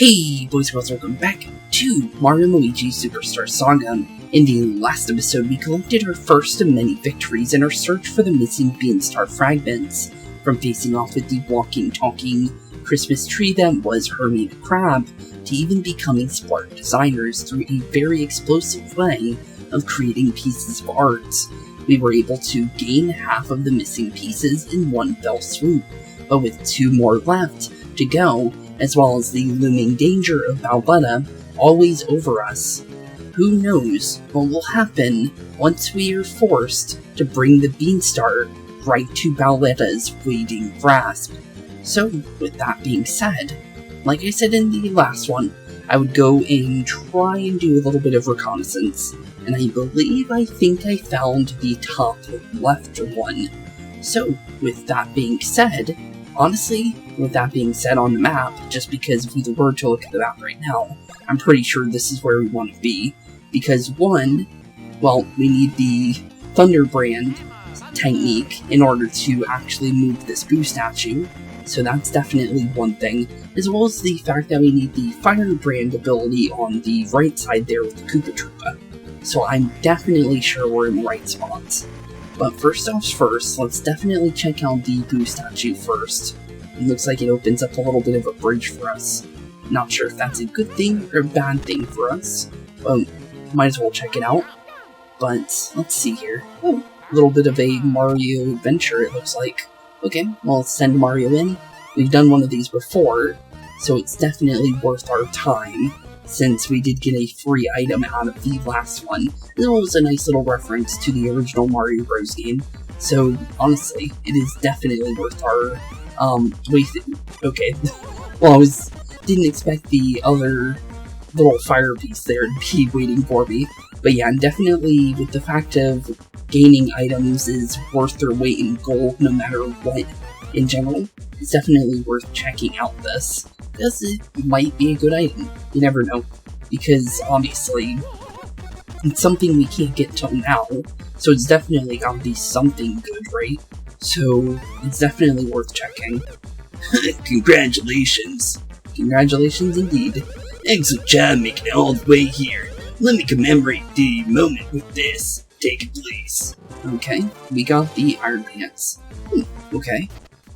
Hey boys and girls, welcome back to Mario and Luigi Superstar Saga. In the last episode, we collected our first of many victories in our search for the missing Beanstar fragments, from facing off with the walking, talking Christmas tree that was Hermie the Crab, to even becoming smart designers through a very explosive way of creating pieces of art. We were able to gain half of the missing pieces in one fell swoop, but with 2 more left to go, as well as the looming danger of Cackletta always over us. Who knows what will happen once we are forced to bring the Beanstar right to Cackletta waiting grasp. So, with that being said, like I said in the last one, I would go and try and do a little bit of reconnaissance, and I think I found the top left one. So, with that being said, honestly, with that being said on the map, just because if we were to look at the map right now, I'm pretty sure this is where we want to be. Because one, well, we need the Thunderbrand technique in order to actually move this Boo statue, so that's definitely one thing, as well as the fact that we need the Firebrand ability on the right side there with the Koopa Troopa. So I'm definitely sure we're in the right spots. But first off first, let's definitely check out the Boo statue first. It looks like it opens up a little bit of a bridge for us. Not sure if that's a good thing or a bad thing for us. Well, might as well check it out. But, let's see here. Oh, a little bit of a Mario adventure, it looks like. Okay, well, let's send Mario in. We've done one of these before, so it's definitely worth our time, since we did get a free item out of the last one, as well as a nice little reference to the original Mario Bros. Game. So, honestly, it is definitely worth our, okay. Well, didn't expect the other little fire piece there to be waiting for me. But yeah, definitely with the fact of gaining items is worth their weight in gold no matter what in general, it's definitely worth checking out this. Because it might be a good item. You never know. Because, obviously, it's something we can't get till now, so it's definitely gotta be something good, right? So, it's definitely worth checking. Congratulations. Congratulations indeed. Excellent job making it all the way here. Let me commemorate the moment with this. Take it, please. Okay, we got the Iron Pants. Okay.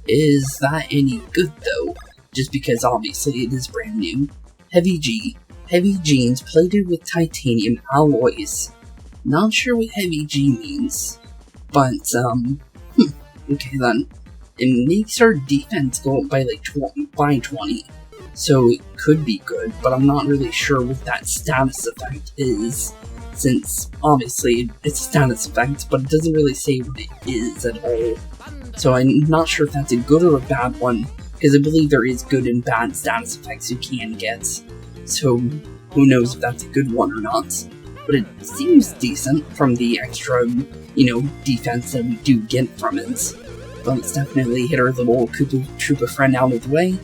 Is that any good, though? Just because obviously it is brand new. Heavy G. Heavy jeans plated with titanium alloys. Not sure what Heavy G means. But, okay then. It makes our defense go up by like 20. So it could be good, but I'm not really sure what that status effect is. Since, obviously, it's a status effect, but it doesn't really say what it is at all. So I'm not sure if that's a good or a bad one, because I believe there is good and bad status effects you can get. So, who knows if that's a good one or not. But it seems decent from the extra, defense that we do get from it. But let's definitely hit our little Koopa Troopa friend out of the way,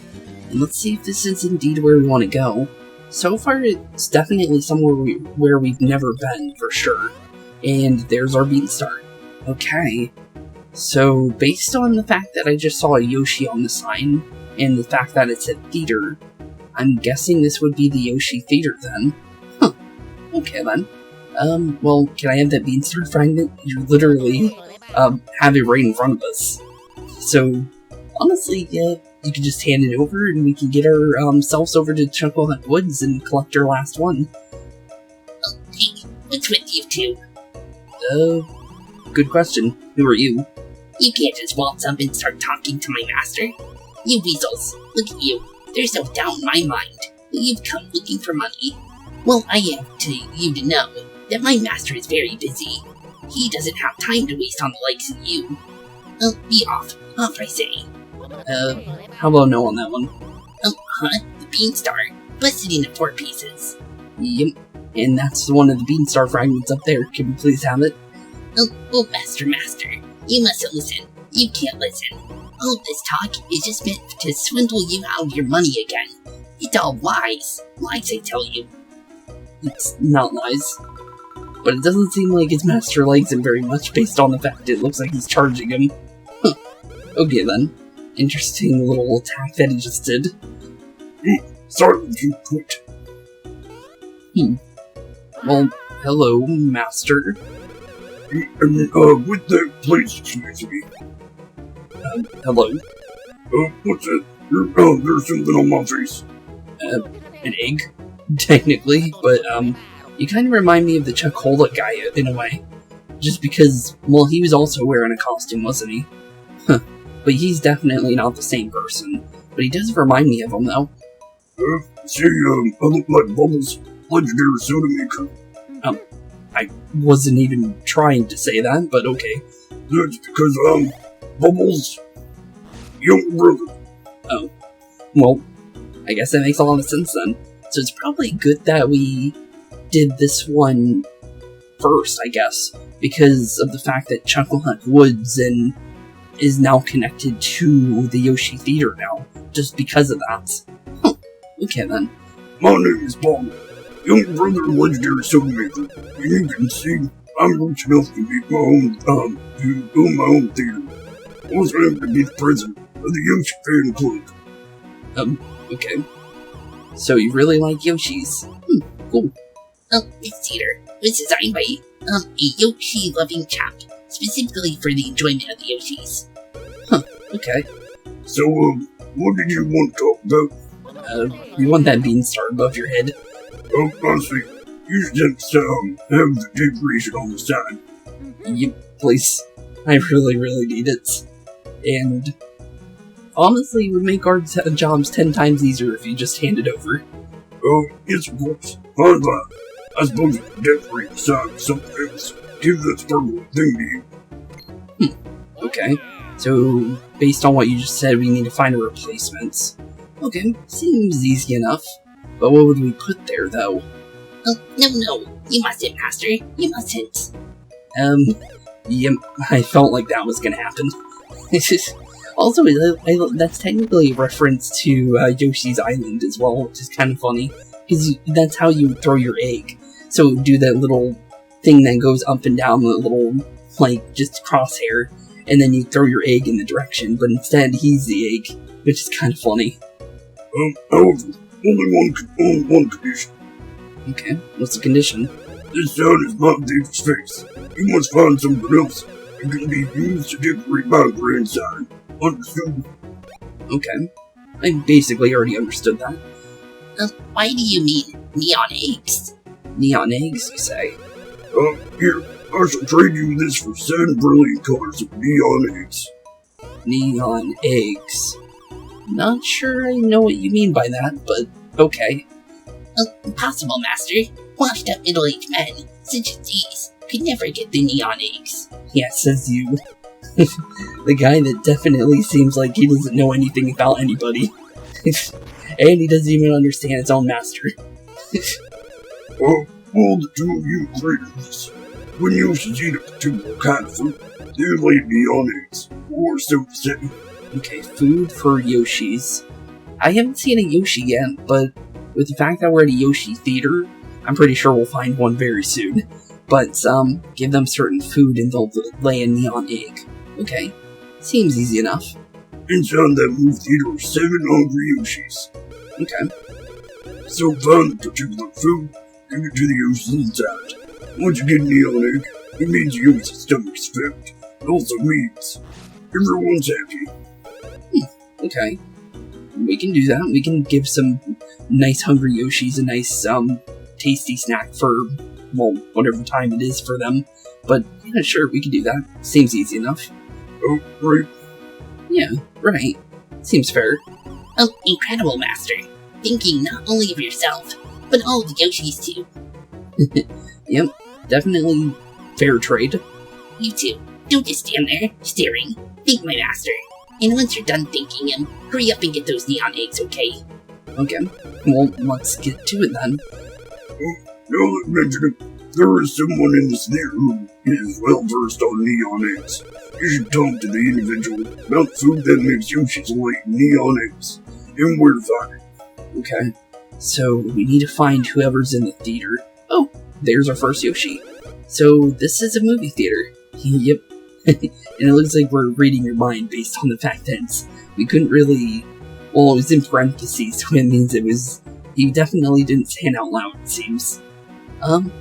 and let's see if this is indeed where we want to go. So far, it's definitely somewhere where we've never been, for sure. And there's our Beanstar. Okay. So, based on the fact that I just saw a Yoshi on the sign, and the fact that it said theater, I'm guessing this would be the Yoshi Theater then. Huh. Okay then. Well, can I have that Beanstar fragment? You literally, have it right in front of us. So, honestly, yeah, you can just hand it over and we can get our, selves over to Chucklehead Woods and collect our last one. Oh, hey, what's with you two? Good question. Who are you? You can't just waltz up and start talking to my master. You weasels, look at you. There's no doubt in my mind that you've come looking for money. Well, I have you to know that my master is very busy. He doesn't have time to waste on the likes of you. Oh, be off. Off, I say. How about no on that one? Oh, huh? The Beanstar. Busted into 4 pieces. Yep. And that's one of the Beanstar fragments up there. Can we please have it? Oh, master. You mustn't listen. You can't listen. All of this talk is just meant to swindle you out of your money again. It's all lies. Lies, I tell you. It's not lies. But it doesn't seem like his master likes him very much based on the fact it looks like he's charging him. Huh. Okay then. Interesting little attack that he just did. Silence, you twit. Well, hello, Master. With that, please excuse me. Hello? What's that? There's something on my face. An egg? Technically, but, you kind of remind me of the Cackletta guy in a way. Just because, well, he was also wearing a costume, wasn't he? Huh. But he's definitely not the same person. But he does remind me of him, though. See, I look like Bubbles, legendary soda maker. I wasn't even trying to say that, but okay. That's because, Bubbles' young brother. Oh. Well, I guess that makes a lot of sense then. So it's probably good that we did this one first, I guess, because of the fact that Chucklehunt Woods is now connected to the Yoshi Theater now, just because of that. Huh. Okay then. My name is Bob, young brother of legendary soda maker, and you can see I'm rich enough to make my own, to own my own theater. I also happen to be the president of the Yoshi fan club. Okay. So you really like Yoshis? Cool. This theater was designed by, a Yoshi-loving chap, specifically for the enjoyment of the Yoshis. Okay. So, what did you want to talk about? You want that Beanstar above your head? I see. You should just, have the decoration on the side. Yep, please. I really, really need it. And honestly, it would make our jobs 10 times easier if you just hand it over. Yes, of course. Fine. I suppose you can decorate the side with something else. Give that sparkle thing to you. Okay. So, based on what you just said, we need to find a replacement. Okay, seems easy enough. But what would we put there, though? No, you mustn't, Master. You mustn't. Yep, I felt like that was gonna happen. Also, that's technically a reference to Yoshi's Island as well, which is kind of funny. Because that's how you throw your egg. So do that little thing that goes up and down, the little, like, just crosshair, and then you throw your egg in the direction, but instead he's the egg, which is kind of funny. However, only one condition. Okay, what's the condition? This sound is not David's face. You must find something else. It can be used to decorate my grandson. Understood? Okay. I basically already understood that. Why do you mean neon eggs? Neon eggs, you say? Here, I shall trade you this for 7 brilliant colors of neon eggs. Neon eggs. Not sure I know what you mean by that, but okay. Impossible, Master. Washed-up middle-aged men, such as these, could never get the neon eggs. Yeah, says you. The guy that definitely seems like he doesn't know anything about anybody. And he doesn't even understand his own master. Well, the two of you created this. When Yoshis eat a particular kind of fruit, they lay neon eggs, or so to say. Okay, food for Yoshis. I haven't seen a Yoshi yet, but with the fact that we're at a Yoshi theater, I'm pretty sure we'll find one very soon. But, give them certain food and they'll lay a neon egg. Okay, seems easy enough. Inside that movie theater are 7 hungry Yoshis. Okay. So find the particular food, give it to the Yoshis inside. Once you get a neon egg, it means the Yoshi's stomach's filled. It also means everyone's happy. Okay. We can do that. We can give some nice hungry Yoshis a nice, tasty snack for, well, whatever time it is for them. But, yeah, sure, we can do that. Seems easy enough. Oh, right. Yeah, right. Seems fair. Oh, incredible, Master. Thinking not only of yourself, but all of the Yoshis too. Yep, definitely fair trade. You two, don't just stand there, staring. Think, my Master. And once you're done thinking him, hurry up and get those neon eggs, okay? Okay, well, let's get to it then. Now that you mention it, there is someone in this theater who is well versed on neon eggs. You should talk to the individual about food that makes Yoshi's lay neon eggs, and where to find it. Okay, so we need to find whoever's in the theater. Oh, there's our first Yoshi. So this is a movie theater. Yep. And it looks like we're reading your mind based on the fact that we couldn't really Well, it was in parentheses, so it means he definitely didn't say it out loud, it seems.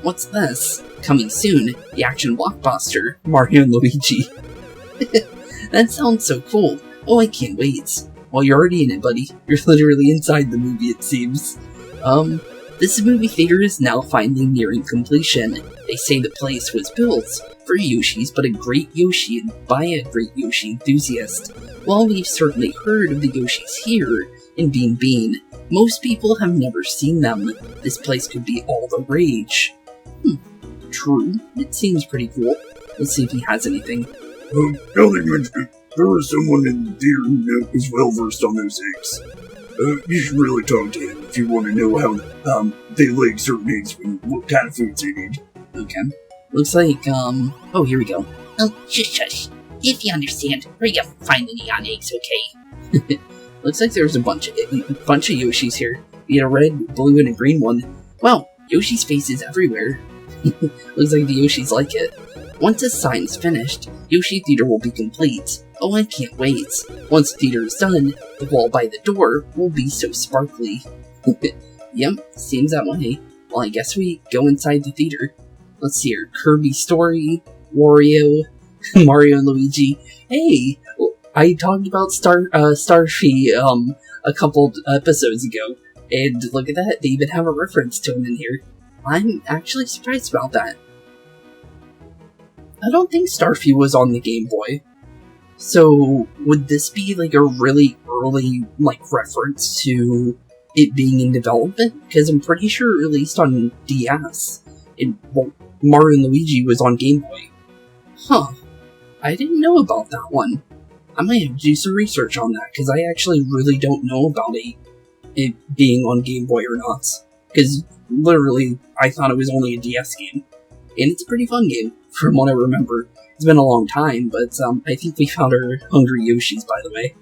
What's this? Coming soon, the action blockbuster, Mario and Luigi. That sounds so cool. Oh, I can't wait. Well, you're already in it, buddy. You're literally inside the movie, it seems. This movie theater is now finally nearing completion. They say the place was built for Yoshis, but a great Yoshi by a great Yoshi enthusiast. While we've certainly heard of the Yoshis here in Bean Bean, most people have never seen them. This place could be all the rage. True. It seems pretty cool. Let's see if he has anything. Now that you mention it, there was someone in the theater who is well versed on those eggs. You should really talk to him if you want to know how they lay certain eggs and what kind of foods they need. Okay. Looks like, oh, here we go. Oh, shush. If you understand, hurry up and find the neon eggs, okay? Looks like there's a bunch of Yoshis here. You had a red, blue, and a green one. Wow, Yoshi's faces everywhere. Looks like the Yoshis like it. Once this sign is finished, Yoshi Theater will be complete. Oh, I can't wait. Once the theater is done, the wall by the door will be so sparkly. Yep, seems that way. Well, I guess we go inside the theater. Let's see here. Kirby Story, Wario, Mario and Luigi. Hey, I talked about Starfy, a couple episodes ago. And look at that, they even have a reference to him in here. I'm actually surprised about that. I don't think Starfy was on the Game Boy. So, would this be like a really early, reference to it being in development? Because I'm pretty sure it released on DS. And, Mario and Luigi was on Game Boy. Huh. I didn't know about that one. I might have to do some research on that, because I actually really don't know about it being on Game Boy or not. Because, literally, I thought it was only a DS game. And it's a pretty fun game, from what I remember. It's been a long time, but I think we found our hungry Yoshis, by the way.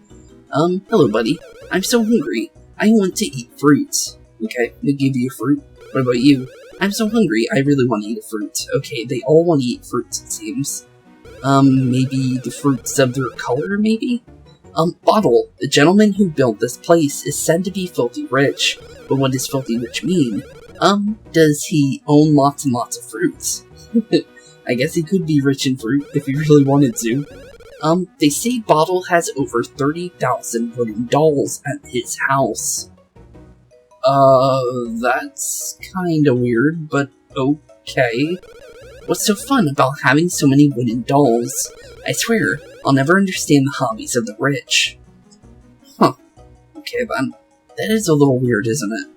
Hello, buddy. I'm so hungry. I want to eat fruits. Okay, we give you a fruit. What about you? I'm so hungry. I really want to eat a fruit. Okay, they all want to eat fruits, it seems. Maybe the fruits of their color, maybe? Bottle, the gentleman who built this place is said to be filthy rich. But what does filthy rich mean? Does he own lots and lots of fruits? I guess he could be rich in fruit if he really wanted to. They say Bottle has over 30,000 wooden dolls at his house. That's kinda weird, but okay. What's so fun about having so many wooden dolls? I swear, I'll never understand the hobbies of the rich. Huh. Okay then. That is a little weird, isn't it?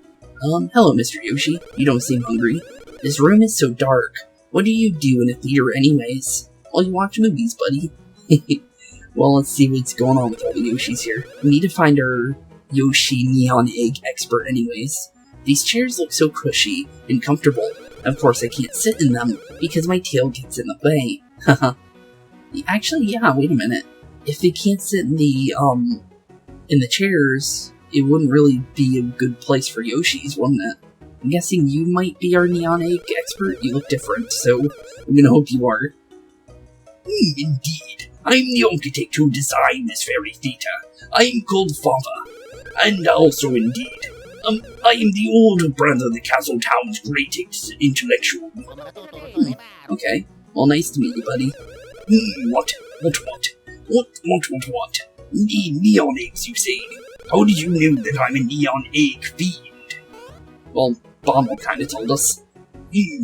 Hello, Mr. Yoshi. You don't seem hungry. This room is so dark. What do you do in a theater anyways? Well, you watch movies, buddy. Well, let's see what's going on with all the Yoshis here. We need to find our Yoshi Neon Egg expert anyways. These chairs look so cushy and comfortable. Of course, I can't sit in them because my tail gets in the way. Haha. Actually, yeah, wait a minute. If they can't sit in the chairs, it wouldn't really be a good place for Yoshis, wouldn't it? I'm guessing you might be our Neon Egg expert. You look different, so I'm gonna hope you are. Indeed. I'm the architect who designed this very theater. I am called Fawful. And also, indeed, I am the older brother of the Castle Town's greatest intellectual. Okay. Well, nice to meet you, buddy. What? Neon eggs, you say? How did you know that I'm a neon egg fiend? Well, Bomble kinda told us.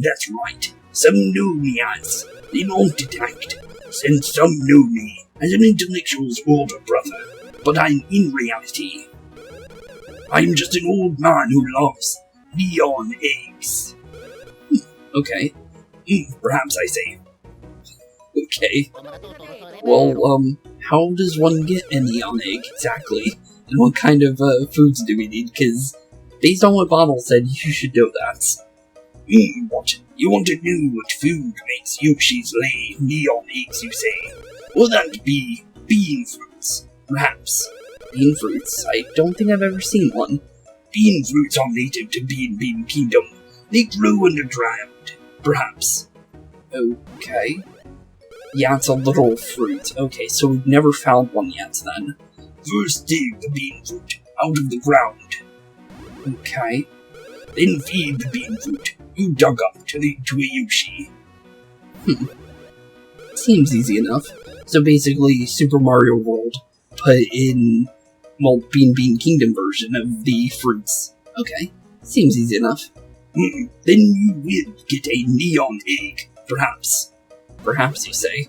That's right. Some know me as the architect, and some know me as an intellectual's older brother. But in reality, I'm just an old man who loves neon eggs. Okay. Perhaps I say. Okay. Well, how does one get a neon egg exactly? And what kind of foods do we need? Because based on what Bottle said, you should know that. What? You want to know what food makes Yoshis lay neon eggs, you say? Will that be bean fruits? Perhaps. Bean fruits? I don't think I've ever seen one. Bean fruits are native to Bean Kingdom. They grow underground. Perhaps. Okay. Yeah, it's a little fruit. Okay, so we've never found one yet, then. First dig the bean fruit, out of the ground. Okay. Then feed the bean fruit you dug up to a Yoshi. Seems easy enough. So basically, Super Mario World put in, well, Bean Kingdom version of the fruits. Okay. Seems easy enough. Then you will get a neon egg, perhaps. Perhaps, you say.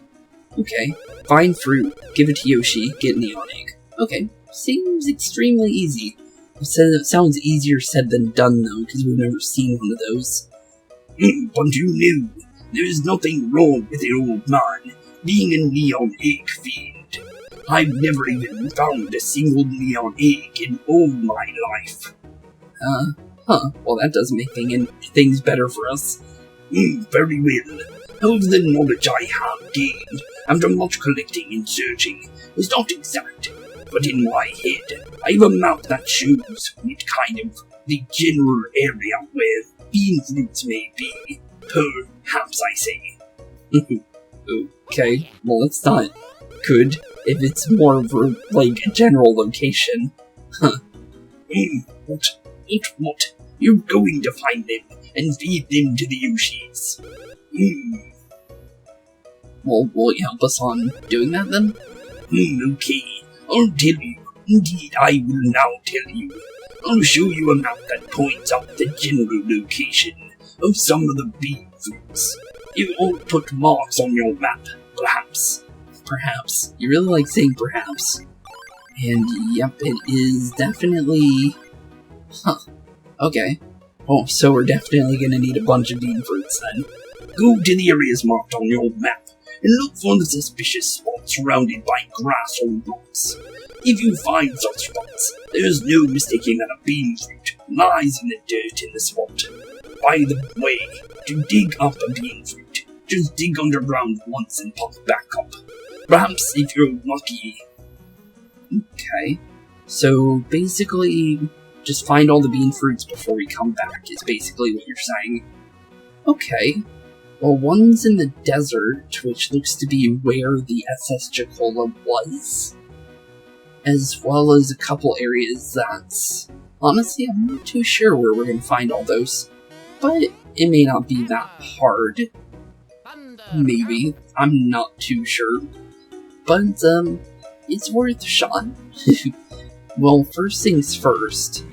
Okay. Find fruit, give it to Yoshi, get neon egg. Okay. Seems extremely easy. It sounds easier said than done, though, because we've never seen one of those. But you knew, there's nothing wrong with it, old man, being a neon egg fiend. I've never even found a single neon egg in all my life. Well, that does make things better for us. Very well. However, the knowledge I have gained after much collecting and searching is not exact, but in my head, I have a map that shows what kind of the general area where bean fruits may be. Perhaps, I say. Okay, well, it's not good if it's more of a, like, a general location. What? You're going to find them and feed them to the Yoshis. Well, will you help us on doing that, then? Okay. I'll tell you. Indeed, I will now tell you. I'll show you a map that points out the general location of some of the bean fruits. You all put marks on your map, perhaps. Perhaps. You really like saying perhaps. And yep, it is definitely... Okay. Oh, so we're definitely gonna need a bunch of bean fruits, then. Go to the areas marked on your map and look for the suspicious spots surrounded by grass or rocks. If you find such spots, there is no mistaking that a bean fruit lies in the dirt in the spot. By the way, to dig up a bean fruit, just dig underground once and pop back up. Perhaps if you're lucky. Okay. So basically, just find all the bean fruits before we come back, is basically what you're saying. Okay. Well, one's in the desert, which looks to be where the SS Cackletta was, as well as a couple areas that's... Honestly, I'm not too sure where we're going to find all those, but it may not be that hard. Maybe. I'm not too sure. But, it's worth a shot. Well, first things first,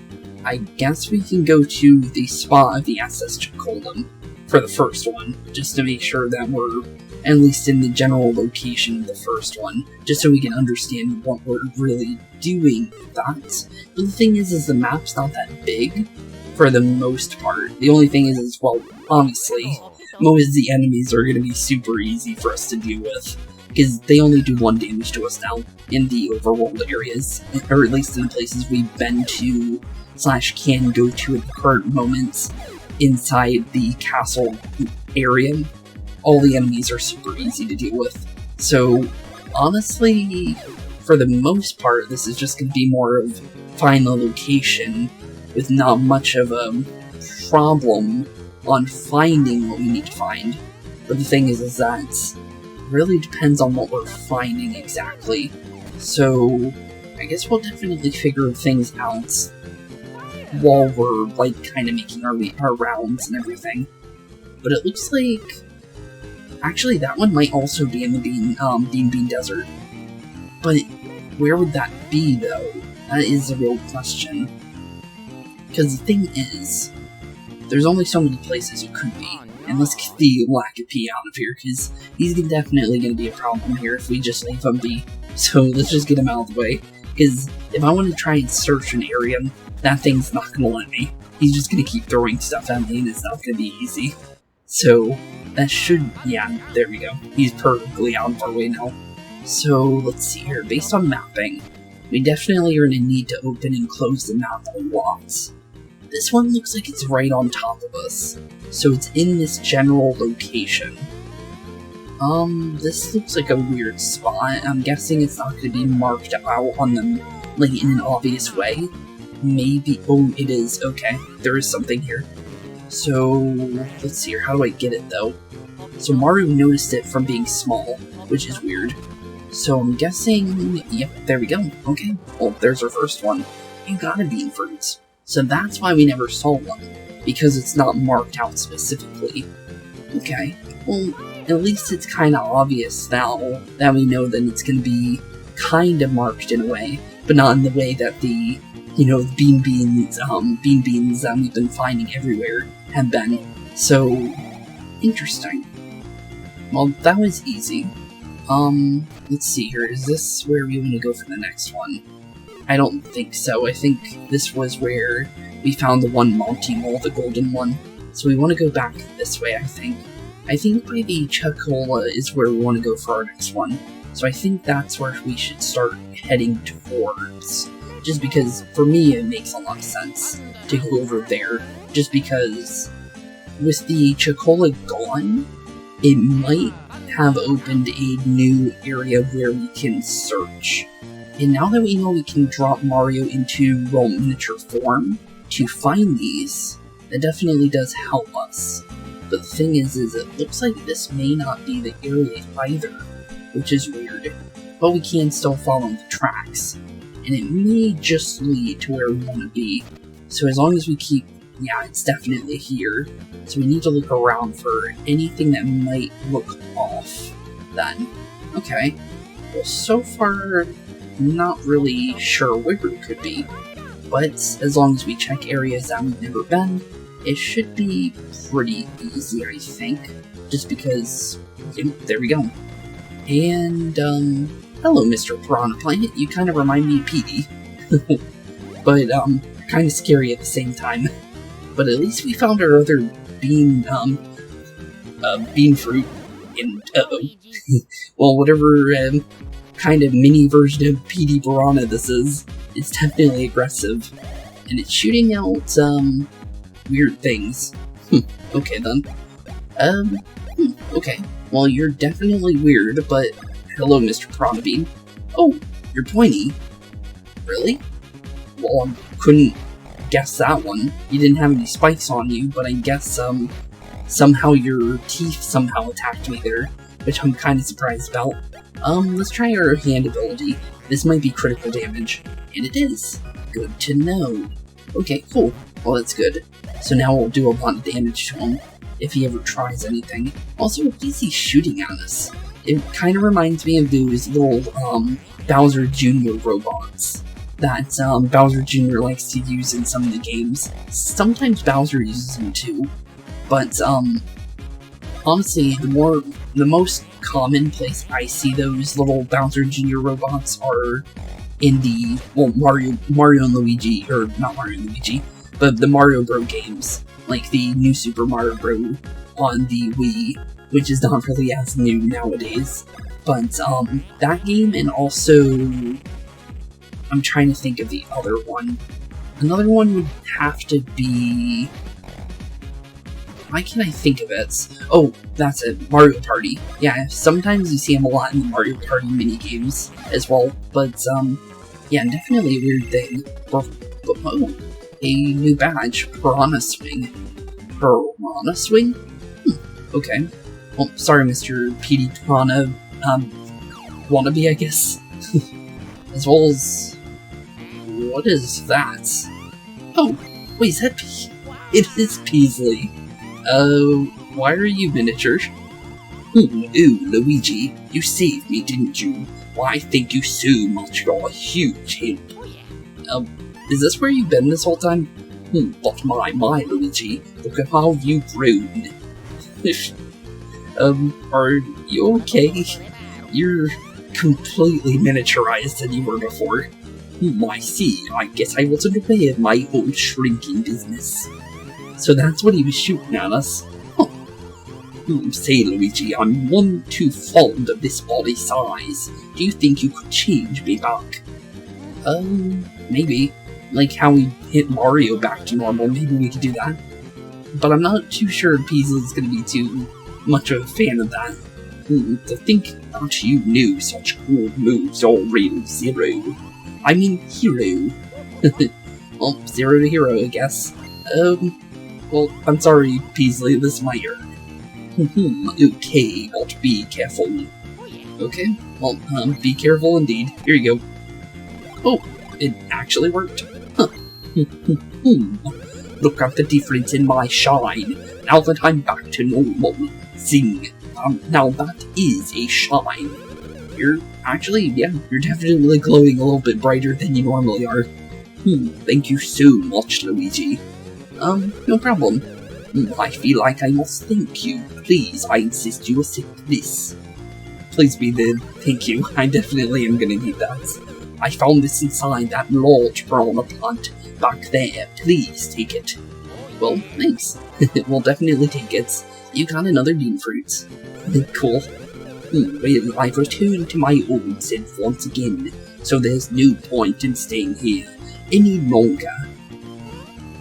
I guess we can go to the spot of the SS Cackletta for the first one, just to make sure that we're at least in the general location of the first one, just so we can understand what we're really doing with that. But the thing is the map's not that big, for the most part. The only thing is well, obviously, most of the enemies are going to be super easy for us to deal with, because they only do 1 damage to us now in the overworld areas, or at least in the places we've been to / can go to at the current moment. Inside the castle area, all the enemies are super easy to deal with. So, honestly, for the most part, this is just going to be more of find the location with not much of a problem on finding what we need to find. But the thing is that really depends on what we're finding exactly. So, I guess we'll definitely figure things out while we're, like, kind of making our rounds and everything. But it looks like... Actually, that one might also be in the Bean Desert. But where would that be, though? That is a real question. Because the thing is, there's only so many places it could be. And let's get the Lackapy out of here, because he's definitely going to be a problem here if we just leave him be. So let's just get him out of the way. Because if I want to try and search an area, that thing's not going to let me. He's just going to keep throwing stuff at me, and it's not going to be easy. So, that should... yeah, there we go. He's perfectly out of our way now. So, let's see here. Based on mapping, we definitely are going to need to open and close the map a lot. This one looks like it's right on top of us. So it's in this general location. This looks like a weird spot. I'm guessing it's not going to be marked out on them, like, in an obvious way. Maybe... oh, it is. Okay, there is something here. So, let's see here. How do I get it, though? So Mario noticed it from being small, which is weird. So I'm guessing... yep, there we go. Okay, well, there's our first one. you got a bean fruit. So that's why we never saw one, because it's not marked out specifically. Okay, well, at least it's kind of obvious now that we know that it's going to be kind of marked in a way, but not in the way that the, bean beans that we've been finding everywhere have been. So, interesting. Well, that was easy. Let's see here, is this where we want to go for the next one? I don't think so. I think this was where we found the one Monty Mole, the golden one. So we want to go back this way, I think. I think by the Cackletta is where we want to go for our next one. So I think that's where we should start heading towards. Just because, for me, it makes a lot of sense to go over there. Just because, with the Cackletta gone, it might have opened a new area where we can search. And now that we know we can drop Mario into miniature form to find these, that definitely does help us. But the thing is it looks like this may not be the area either, which is weird. But we can still follow the tracks, and it may just lead to where we want to be. So as long as we keep, yeah, it's definitely here. So we need to look around for anything that might look off then. Okay, well so far, not really sure where it could be. But as long as we check areas that we've never been, it should be pretty easy, I think. Just because, there we go. And, hello, Mr. Piranha Plant. You kind of remind me of Petey. But, kind of scary at the same time. But at least we found our other bean fruit. And, well, whatever, kind of mini version of Petey Piranha this is, it's definitely aggressive. And it's shooting out, weird things. Okay then. Okay. Well, you're definitely weird, but hello, Mr. Piranha Bean. Oh, you're pointy. Really? Well, I couldn't guess that one. You didn't have any spikes on you, but I guess, somehow your teeth somehow attacked me there, which I'm kind of surprised about. Let's try our hand ability. This might be critical damage. And it is. Good to know. Okay, cool. Well, that's good. So now we'll do a lot of damage to him, if he ever tries anything. Also, what is he shooting at us? It kind of reminds me of those little, Bowser Jr. robots that, Bowser Jr. likes to use in some of the games. Sometimes Bowser uses them too, but, honestly, the most common place I see those little Bowser Jr. robots are in the, well, Mario and Luigi, or not Mario and Luigi, but the Mario Bros. Games, like the new Super Mario Bros. On the Wii, which is not really as new nowadays. But, that game, and also, I'm trying to think of the other one. Another one would have to be... Why can I think of it? Oh, that's it, Mario Party. Yeah, sometimes you see him a lot in the Mario Party minigames as well, but, yeah, definitely a weird thing. But, oh, a new badge, Piranha Swing. Piranha Swing? Okay. Well, sorry, Mr. Petey Piranha, wannabe, I guess. As well as... What is that? Oh, wait, is that It is Peasley. Why are you miniature? Ooh, Luigi, you saved me, didn't you? Why, thank you so much, you're a huge help. Is this where you've been this whole time? But my, Luigi, look at how you've grown. Are you okay? You're completely miniaturized than you were before. I see, I guess I wasn't aware of my own shrinking business. So that's what he was shooting at us. Huh. Say, Luigi, I'm one too fond of this body size. Do you think you could change me back? Maybe. Like how we hit Mario back to normal, maybe we could do that. But I'm not too sure Peasley's gonna be too much of a fan of that. To think that you knew such cool moves already, Zero. I mean, Hero. Well, Zero to Hero, I guess. Well, I'm sorry, Peasley, this might hurt. Okay, but be careful. Okay, well, be careful indeed. Here you go. Oh, it actually worked. Huh. Look at the difference in my shine, now that I'm back to normal. Zing. Now that is a shine. You're definitely glowing a little bit brighter than you normally are. Thank you so much, Luigi. No problem. I feel like I must thank you. Please, I insist you accept this. Please be the thank you. I definitely am gonna need that. I found this inside that large piranha plant back there. Please take it. Well, thanks. We'll definitely take it. You got another bean fruit. Cool. Well, I've returned to my old self once again, so there's no point in staying here any longer.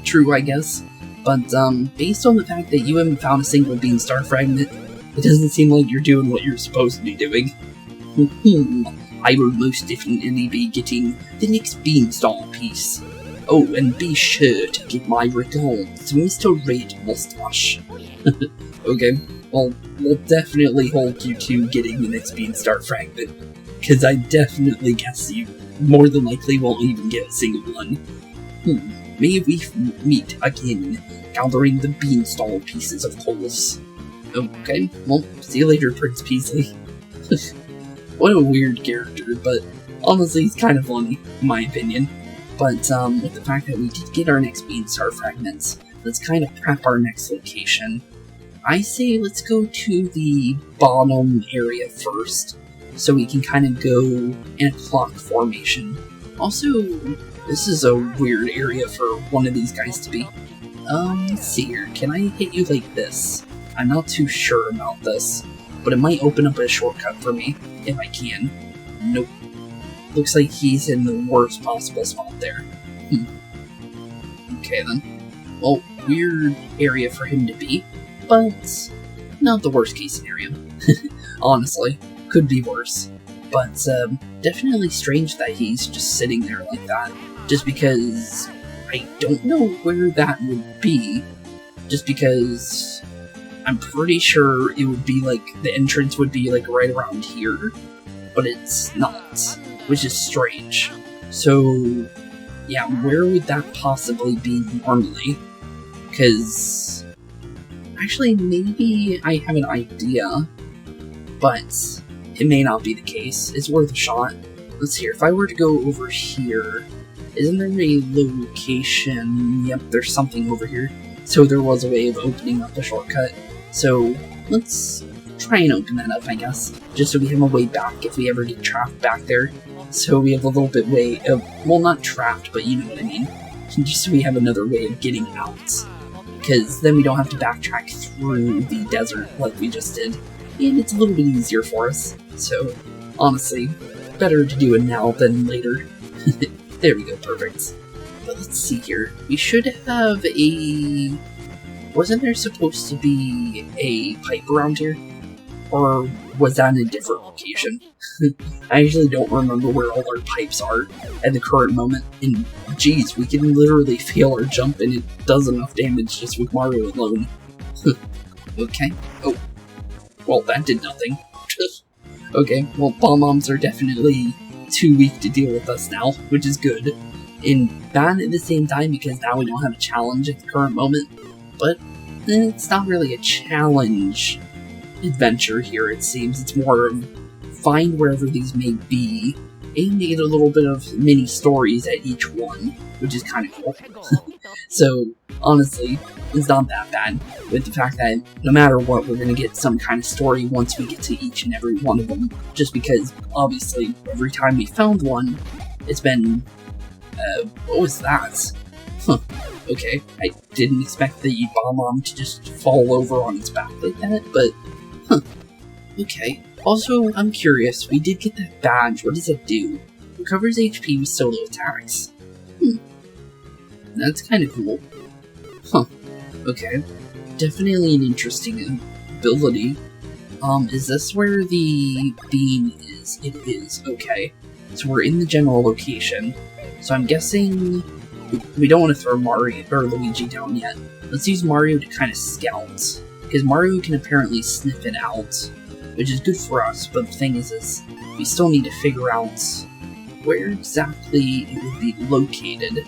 True, I guess. But, based on the fact that you haven't found a single Beanstar fragment, it doesn't seem like you're doing what you're supposed to be doing. I will most definitely be getting the next Beanstar piece. Oh, and be sure to give my regards to Mr. Red Mustache. Okay, well, we'll definitely hold you to getting the next Beanstar fragment, because I definitely guess you more than likely won't even get a single one. May we meet again, gathering the Beanstar pieces, of course. Okay, well, see you later, Prince Peasley. What a weird character, but honestly, he's kind of funny, in my opinion. But, with the fact that we did get our next Beanstar fragments, let's kind of prep our next location. I say let's go to the bottom area first, so we can kind of go in a clock formation. Also, this is a weird area for one of these guys to be. Let's see here, can I hit you like this? I'm not too sure about this, but it might open up a shortcut for me, if I can. Nope. Looks like he's in the worst possible spot there. Okay then. Well, weird area for him to be, but not the worst case scenario. Honestly, could be worse. But definitely strange that he's just sitting there like that, just because I don't know where that would be, just because I'm pretty sure it would be like, the entrance would be like right around here, but it's not, which is strange. So, yeah, where would that possibly be normally? Because, actually, maybe I have an idea, but it may not be the case. It's worth a shot. Let's see here, if I were to go over here, isn't there a location? Yep, there's something over here. So there was a way of opening up a shortcut. So let's try and open that up, I guess. Just so we have a way back if we ever get trapped back there. So we have a little bit way of, well, not trapped, but you know what I mean. Just so we have another way of getting out. Because then we don't have to backtrack through the desert like we just did. And it's a little bit easier for us. So, honestly, better to do it now than later. There we go, perfect. But let's see here. We should have a... Wasn't there supposed to be a pipe around here? Or was that in a different location? I actually don't remember where all our pipes are at the current moment. And geez, we can literally fail our jump and it does enough damage just with Mario alone. Okay. Oh. Well, that did nothing. Okay, well, bomb-bombs are definitely too weak to deal with us now, which is good. And bad at the same time because now we don't have a challenge at the current moment. But it's not really a challenge adventure here, it seems. It's more of find wherever these may be, and get a little bit of mini stories at each one, which is kind of cool. So, honestly, it's not that bad, with the fact that no matter what, we're going to get some kind of story once we get to each and every one of them, just because, obviously, every time we found one, it's been... what was that? Huh. Okay, I didn't expect the bomb to just fall over on its back like that, but... Huh. Okay. Also, I'm curious, we did get that badge, what does it do? Recovers HP with solo attacks. That's kind of cool. Huh. Okay. Definitely an interesting ability. Is this where the bean is? It is, okay. So we're in the general location. So I'm guessing we don't want to throw Mario or Luigi down yet. Let's use Mario to kind of scout. Because Mario can apparently sniff it out, which is good for us, but the thing is we still need to figure out where exactly it would be located.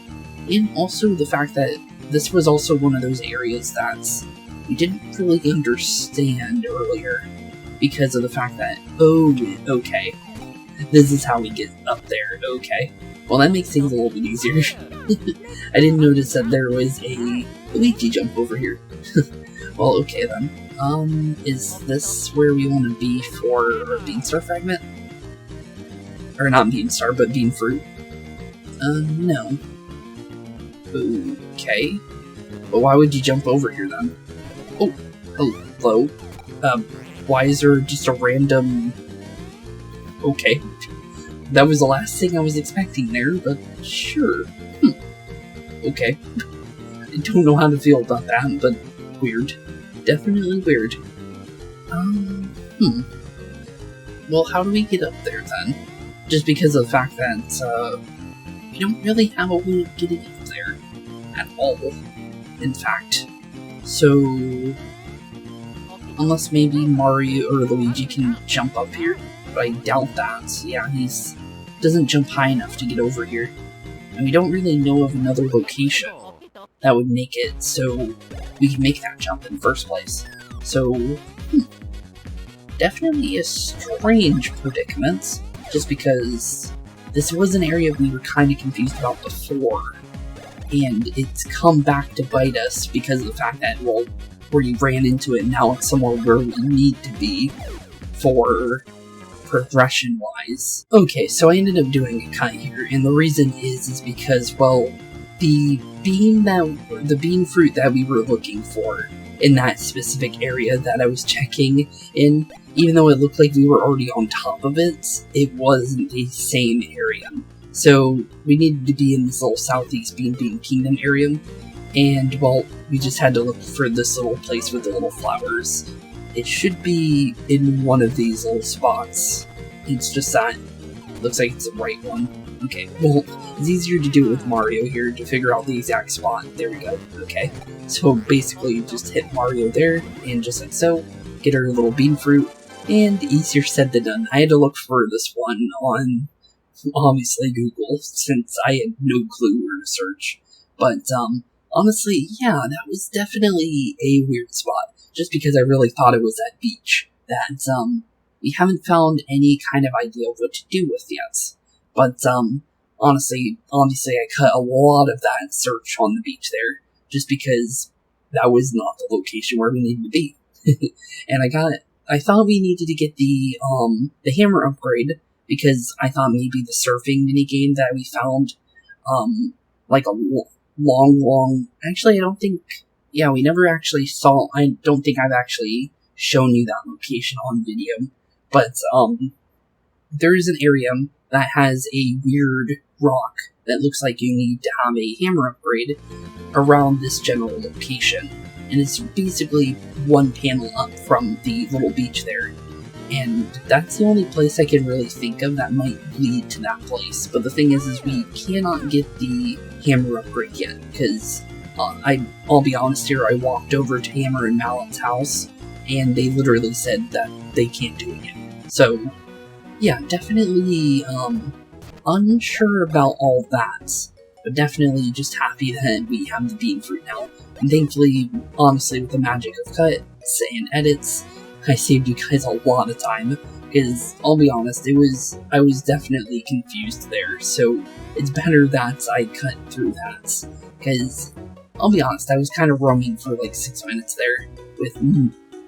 And also the fact that this was also one of those areas that we didn't really understand earlier because of the fact that, oh, okay, this is how we get up there, okay. Well, that makes things a little bit easier. I didn't notice that there was a Luigi jump over here. Well, okay then. Is this where we want to be for our Beanstar fragment? Or not Beanstar, but Bean Fruit. No. Okay. But why would you jump over here then? Oh, hello. Why is there just a random... Okay. That was the last thing I was expecting there, but sure. Okay. I don't know how to feel about that, but weird. Definitely weird. Well, how do we get up there then? Just because of the fact that, we don't really have a way of getting up there at all, in fact. So, unless maybe Mario or Luigi can jump up here, but I doubt that. Yeah, he's doesn't jump high enough to get over here. And we don't really know of another location that would make it so we can make that jump in the first place. So, definitely a strange predicament, just because this was an area we were kind of confused about before, and it's come back to bite us because of the fact that, well, we ran into it, now it's somewhere where we need to be for progression-wise. Okay, so I ended up doing a cut here, and the reason is because, well, the bean fruit that we were looking for in that specific area that I was checking in, even though it looked like we were already on top of it, it wasn't the same area. So we needed to be in this little southeast Bean Kingdom area, and, well, we just had to look for this little place with the little flowers. It should be in one of these little spots. It's just that it looks like it's the right one. Okay, well, it's easier to do it with Mario here to figure out the exact spot. There we go, okay. So basically, you just hit Mario there, and just like so, get our little bean fruit, and easier said than done. I had to look for this one on, obviously, Google, since I had no clue where to search. But, honestly, yeah, that was definitely a weird spot, just because I really thought it was that beach that, we haven't found any kind of idea of what to do with yet. But, honestly, obviously I cut a lot of that search on the beach there, just because that was not the location where we needed to be. And I thought we needed to get the hammer upgrade, because I thought maybe the surfing minigame that we found, like a long, actually I don't think, yeah, we never actually saw, I don't think I've actually shown you that location on video, but, there is an area that has a weird rock that looks like you need to have a hammer upgrade around this general location. And it's basically one panel up from the little beach there. And that's the only place I can really think of that might lead to that place. But the thing is we cannot get the hammer upgrade yet, because I'll be honest here, I walked over to Hammer and Mallet's house, and they literally said that they can't do it yet. So, yeah, definitely, unsure about all that, but definitely just happy that we have the bean fruit now. And thankfully, honestly, with the magic of cuts and edits, I saved you guys a lot of time, because, I'll be honest, I was definitely confused there, so it's better that I cut through that, because, I'll be honest, I was kind of roaming for like 6 minutes there, with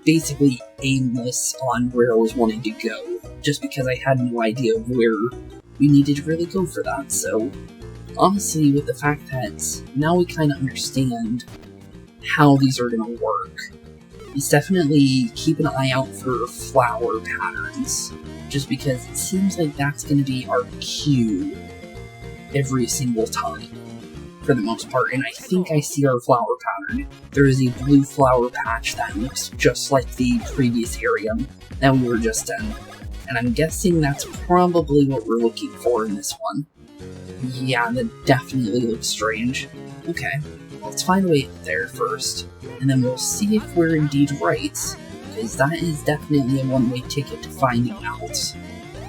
basically aimless on where I was wanting to go, just because I had no idea of where we needed to really go for that. So honestly, with the fact that now we kind of understand how these are going to work, it's definitely keep an eye out for flower patterns, just because it seems like that's going to be our cue every single time, for the most part. And I think I see our flower pattern. There is a blue flower patch that looks just like the previous area that we were just in, and I'm guessing that's probably what we're looking for in this one. Yeah, that definitely looks strange. Okay, let's find a way up there first, and then we'll see if we're indeed right, because that is definitely a one-way ticket to finding out.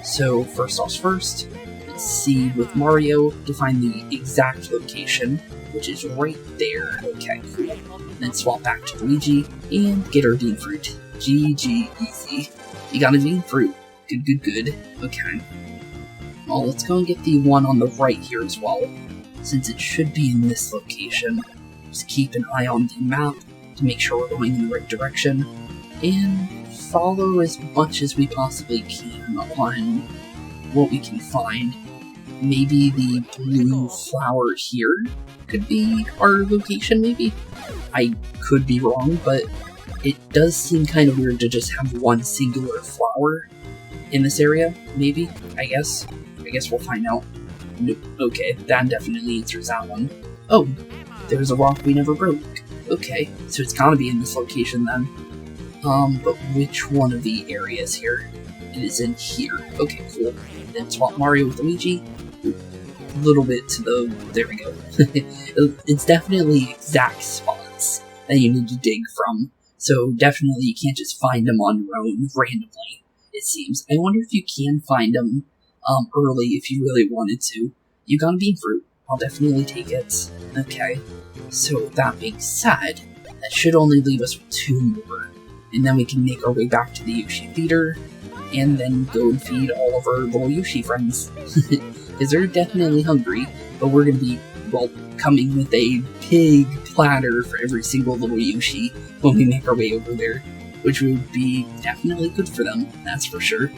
So, first off first, let's see with Mario to find the exact location, which is right there. Okay, cool. Then swap back to Luigi, and get our bean fruit. GG, easy. You got a bean fruit. Good, good, good. Okay. Well, let's go and get the one on the right here as well, since it should be in this location. Just keep an eye on the map to make sure we're going in the right direction, and follow as much as we possibly can on what we can find. Maybe the blue flower here could be our location, maybe? I could be wrong, but it does seem kind of weird to just have one singular flower in this area, maybe, I guess. I guess we'll find out. Nope. Okay, that definitely answers that one. Oh, there's a rock we never broke. Okay, so it's gotta be in this location then. But which one of the areas here? It is in here. Okay, cool. Then swap Mario with Luigi. A little bit to the... there we go. It's definitely exact spots that you need to dig from. So definitely you can't just find them on your own randomly, it seems. I wonder if you can find them early if you really wanted to. You got a bean fruit. I'll definitely take it. Okay. So that being said, that should only leave us with 2 more. And then we can make our way back to the Yoshi Theater, and then go and feed all of our little Yoshi friends. Because they're definitely hungry, but we're going to be, well, coming with a big platter for every single little Yoshi when we make our way over there, which would be definitely good for them, that's for sure.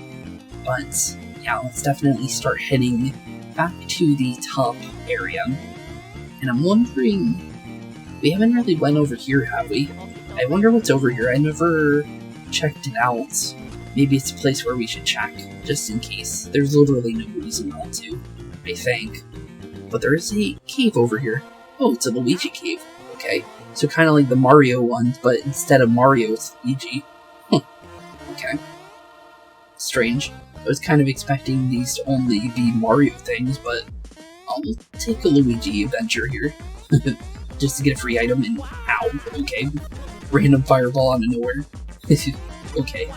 But, yeah, let's definitely start heading back to the top area. And I'm wondering, we haven't really went over here, have we? I wonder what's over here. I never checked it out. Maybe it's a place where we should check, just in case. There's literally no reason not to, I think. But there is a cave over here. Oh, it's a Luigi cave. Okay, so kind of like the Mario ones, but instead of Mario, it's Luigi. Huh. Okay. Strange. I was kind of expecting these to only be Mario things, but I'll take a Luigi adventure here. Just to get a free item and ow, okay. Random fireball out of nowhere. Okay.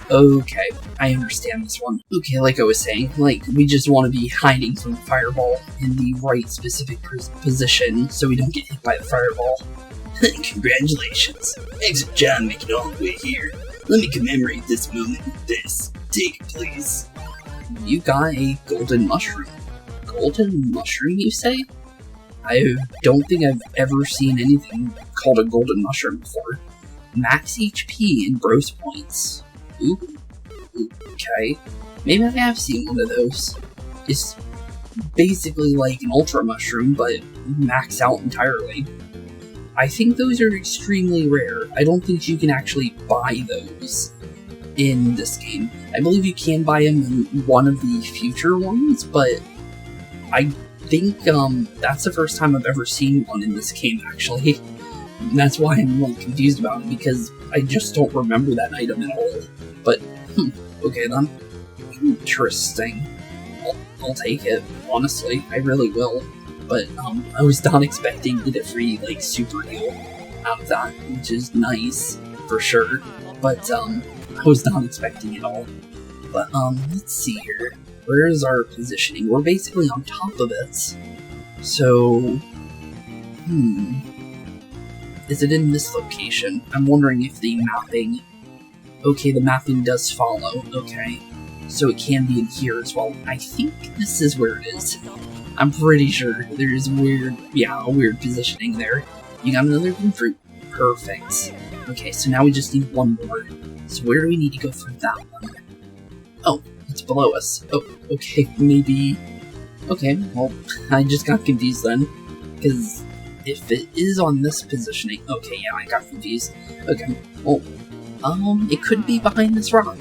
Okay, I understand this one. Okay, like I was saying, like, we just want to be hiding from the fireball in the right specific position so we don't get hit by the fireball. Congratulations. Excellent job making it all the way here. Let me commemorate this moment with this. Take it, please. You got a golden mushroom. Golden mushroom, you say? I don't think I've ever seen anything called a golden mushroom before. Max HP and gross points. Ooh. Okay. Maybe I have seen one of those. It's basically like an ultra mushroom, but maxed out entirely. I think those are extremely rare. I don't think you can actually buy those in this game. I believe you can buy them in one of the future ones, but I think that's the first time I've ever seen one in this game, actually. And that's why I'm like confused about it, because I just don't remember that item at all. But, okay then. Interesting. I'll take it, honestly. I really will. But, I was not expecting to get a free, like, super heal out of that, which is nice, for sure. But, I was not expecting it all. But, let's see here. Where is our positioning? We're basically on top of it. So, is it in this location? I'm wondering if the mapping... Okay, the mapping does follow. Okay. So it can be in here as well. I think this is where it is. I'm pretty sure there's a weird positioning there. You got another bean fruit. Perfect. Okay, so now we just need one more. So where do we need to go for that one? Oh, it's below us. Oh, okay, maybe... Okay, well, I just got confused then. Because if it is on this positioning... Okay, yeah, I got confused. Okay, well, it could be behind this rock.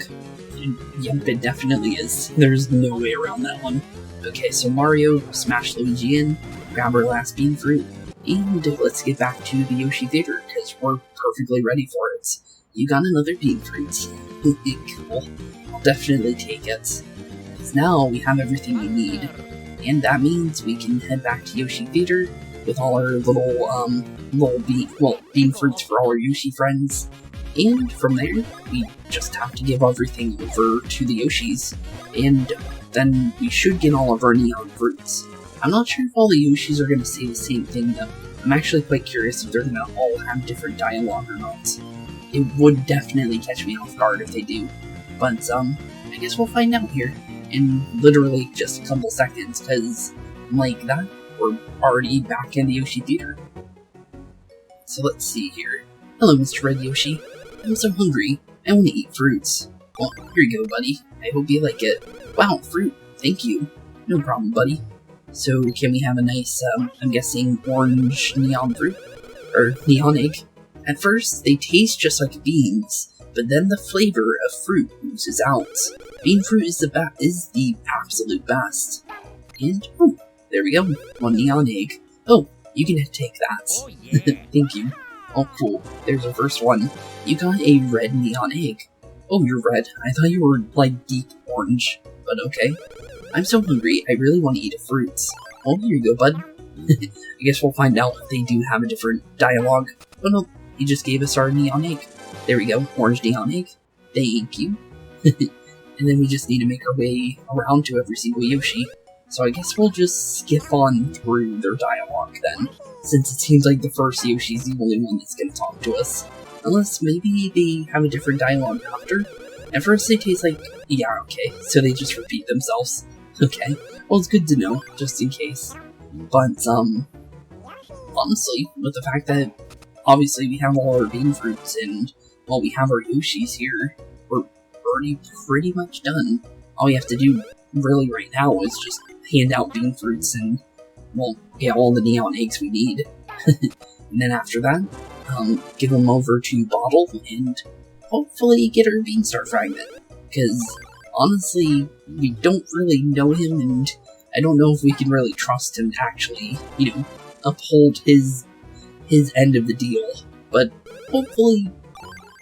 Yep, it definitely is. There's no way around that one. Okay, so Mario, smash Luigi in, grab our last bean fruit, and let's get back to the Yoshi Theater, because we're perfectly ready for it. You got another bean fruit. Cool. I'll definitely take it. Because now we have everything we need, and that means we can head back to Yoshi Theater with all our little bean fruits for all our Yoshi friends. And from there, we just have to give everything over to the Yoshis, and then we should get all of our neon fruits. I'm not sure if all the Yoshis are going to say the same thing, though. I'm actually quite curious if they're going to all have different dialogue or not. It would definitely catch me off guard if they do. But, I guess we'll find out here in literally just a couple seconds, because, like that, we're already back in the Yoshi Theater. So let's see here. Hello, Mr. Red Yoshi. I'm so hungry. I want to eat fruits. Well, here you go, buddy. I hope you like it. Wow, fruit. Thank you. No problem, buddy. So, can we have a nice, I'm guessing, orange neon fruit? Or neon egg? At first, they taste just like beans, but then the flavor of fruit oozes out. Bean fruit is the absolute best. And, oh, there we go. One neon egg. Oh, you can take that. Oh, yeah. Thank you. Oh, cool. There's our first one. You got a red neon egg. Oh, you're red. I thought you were, like, deep orange. But okay. I'm so hungry, I really want to eat a fruit. Oh, here you go, bud. I guess we'll find out if they do have a different dialogue. Oh no, he just gave us our neon egg. There we go, orange neon egg. Thank you. And then we just need to make our way around to every single Yoshi. So I guess we'll just skip on through their dialogue then, since it seems like the first Yoshi's the only one that's going to talk to us. Unless maybe they have a different dialogue after. At first they taste like, yeah, okay, so they just repeat themselves. Okay, well it's good to know, just in case. But, honestly, with the fact that, obviously we have all our bean fruits and, well, we have our Yoshis here, we're already pretty much done. All we have to do, really, right now is just hand out bean fruits and, well, get all the neon eggs we need. And then after that, give them over to Bottle and hopefully get our Beanstar fragment. Because, honestly, we don't really know him, and I don't know if we can really trust him to actually, you know, uphold his end of the deal. But hopefully